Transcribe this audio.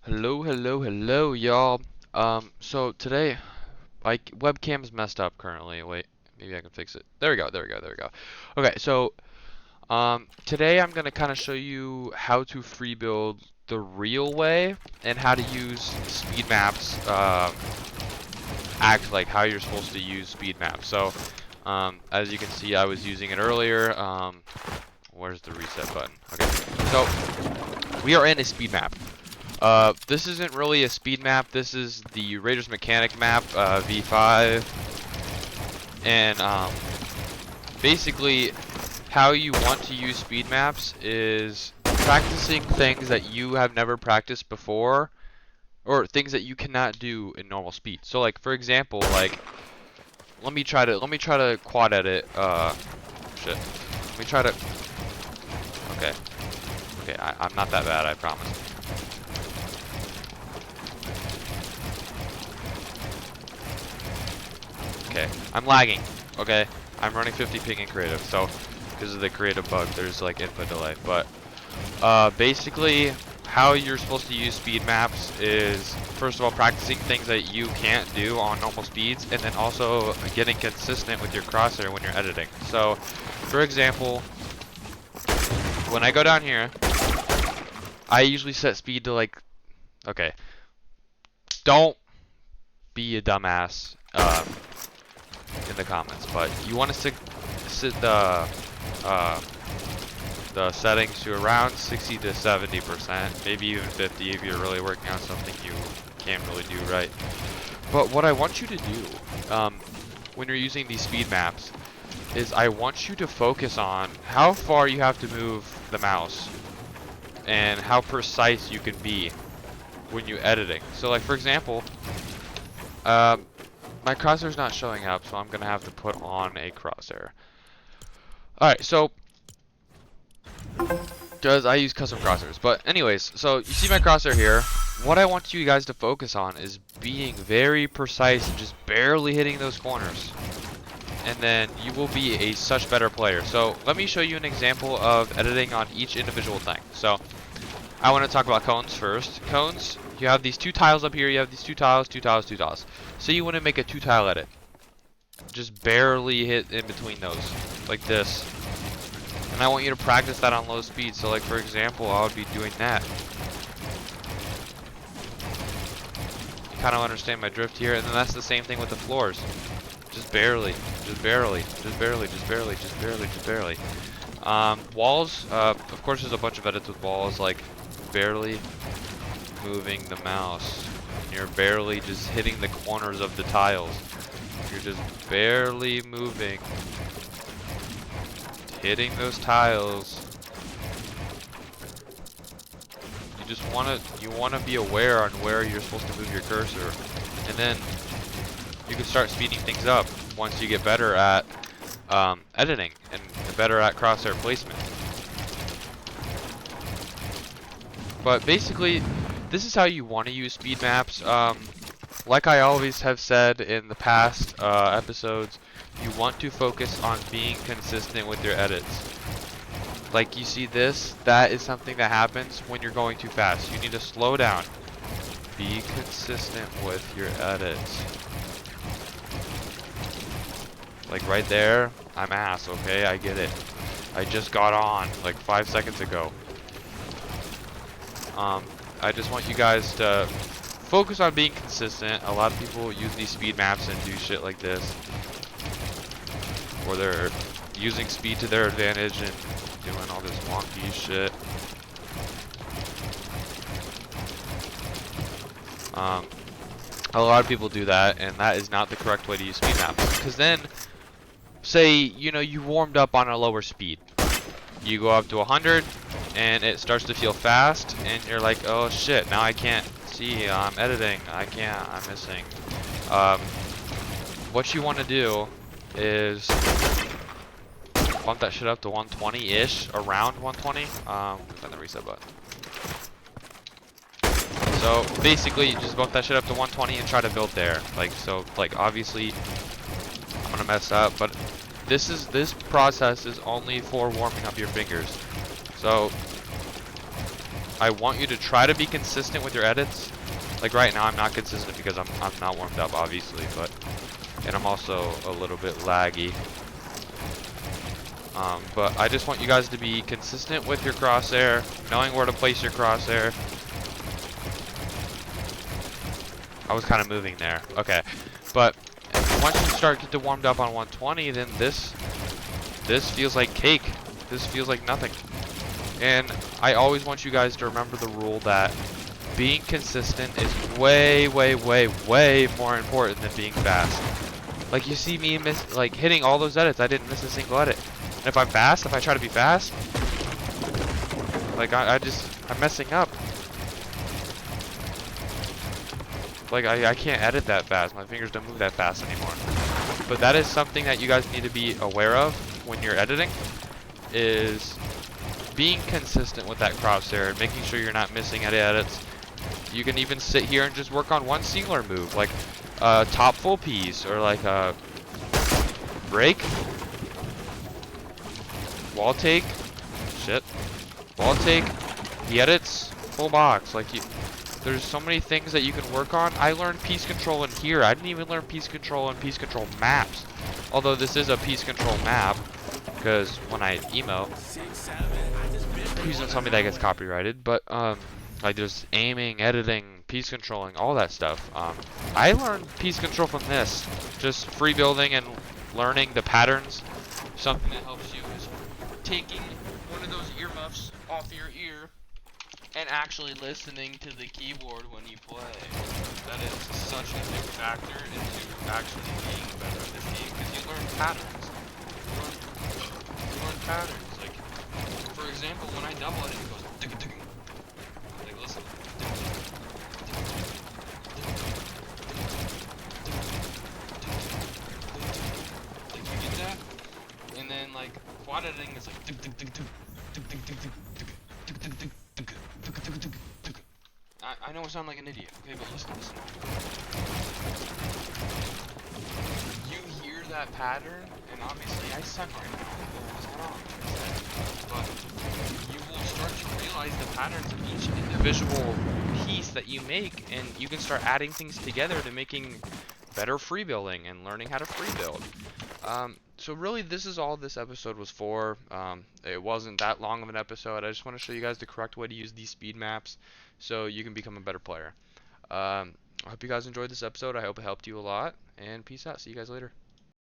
Hello, y'all. So today, my webcam's messed up currently. Wait, maybe I can fix it. There we go. Okay, so today I'm gonna kind of show you how to free build the real way and how to use speed maps. Act like how you're supposed to use speed maps. So, as you can see, I was using it earlier. Where's the reset button? Okay, so we are in a speed map. This isn't really a speed map. This is the Raiders Mechanic map, V5. And basically, how you want to use speed maps is practicing things that you have never practiced before, or things that you cannot do in normal speed. So, like for example, like let me try to quad edit. Shit. Let me try to. Okay. Okay, I'm not that bad, I promise. Okay, I'm lagging. Okay, I'm running 50 ping in creative, so because of the creative bug, there's like input delay. But basically, how you're supposed to use speed maps is first of all practicing things that you can't do on normal speeds, and then also getting consistent with your crosshair when you're editing. So, for example, when I go down here, I usually set speed to like, okay, don't be a dumbass. In the comments, but you want to set the settings to around 60 to 70%, maybe even 50 if you're really working on something you can't really do right. But what I want you to do when you're using these speed maps is I want you to focus on how far you have to move the mouse and how precise you can be when you're editing. So like for example, my crosshair's not showing up, so I'm gonna have to put on a crosshair. Alright, so because I use custom crosshairs. But anyways, so you see my crosshair here. What I want you guys to focus on is being very precise and just barely hitting those corners. And then you will be a such better player. So let me show you an example of editing on each individual thing. So I want to talk about cones first. Cones, you have these two tiles up here, you have these two tiles. So you want to make a two tile edit. Just barely hit in between those, like this. And I want you to practice that on low speed. So like for example, I would be doing that. You kind of understand my drift here, and then that's the same thing with the floors. Just barely. Walls, of course there's a bunch of edits with walls, like barely moving the mouse. You're barely just hitting the corners of the tiles. You're just barely moving, hitting those tiles. You wanna be aware on where you're supposed to move your cursor, and then you can start speeding things up once you get better at editing and better at crosshair placement. But basically, this is how you want to use speed maps. Like I always have said in the past episodes, you want to focus on being consistent with your edits. Like you see this, that is something that happens when you're going too fast. You need to slow down. Be consistent with your edits. Like right there, I'm ass, okay? I get it. I just got on like 5 seconds ago. I just want you guys to focus on being consistent. A lot of people use these speed maps and do shit like this, or they're using speed to their advantage and doing all this wonky shit. A lot of people do that, and that is not the correct way to use speed maps. Because then, say, you know, you warmed up on a lower speed. You go up to 100, and it starts to feel fast, and you're like, oh shit, now I can't see, I'm editing, I'm missing. What you want to do is bump that shit up to 120-ish, around 120. Find the reset button. So basically, you just bump that shit up to 120 and try to build there. Like so, like obviously, I'm gonna mess up, but this process is only for warming up your fingers. So I want you to try to be consistent with your edits. Like right now, I'm not consistent because I'm not warmed up, obviously, and I'm also a little bit laggy. But I just want you guys to be consistent with your crosshair, knowing where to place your crosshair. I was kind of moving there. Okay, but once you start getting warmed up on 120, then this feels like cake. This feels like nothing. And I always want you guys to remember the rule that being consistent is way, way, way, way more important than being fast. Like you see me hitting all those edits, I didn't miss a single edit. And if I'm fast, if I try to be fast, like I'm messing up. Like I can't edit that fast. My fingers don't move that fast anymore. But that is something that you guys need to be aware of when you're editing, is being consistent with that crosshair and making sure you're not missing any edits. You can even sit here and just work on one singular move, like a top full piece, or like a break, wall take, wall take, the edits, full box. There's so many things that you can work on. I learned piece control in here. I didn't even learn piece control in piece control maps. Although this is a piece control map, because when I emote, using something that gets copyrighted, but like there's aiming, editing, piece controlling, all that stuff. I learned piece control from this, just free building and learning the patterns. Something that helps you is taking one of those earmuffs off your ear and actually listening to the keyboard when you play. That is such a big factor into actually being better at this game, because you learn patterns. You learn patterns. Like, for example, when I double it, it goes tick tick. Like, listen. Like, you get that? And then, like, quad editing is like tick tick tick tick tick tick tick tick tick tick tick. I know I sound like an idiot, okay, but listen. You hear that pattern, and obviously I suck right now, what's going on? But you will start to realize the patterns of each individual piece that you make, and you can start adding things together to making better free building and learning how to free build. So really, this is all this episode was for. It wasn't that long of an episode. I just want to show you guys the correct way to use these speed maps so you can become a better player. I hope you guys enjoyed this episode. I hope it helped you a lot, and peace out. See you guys later.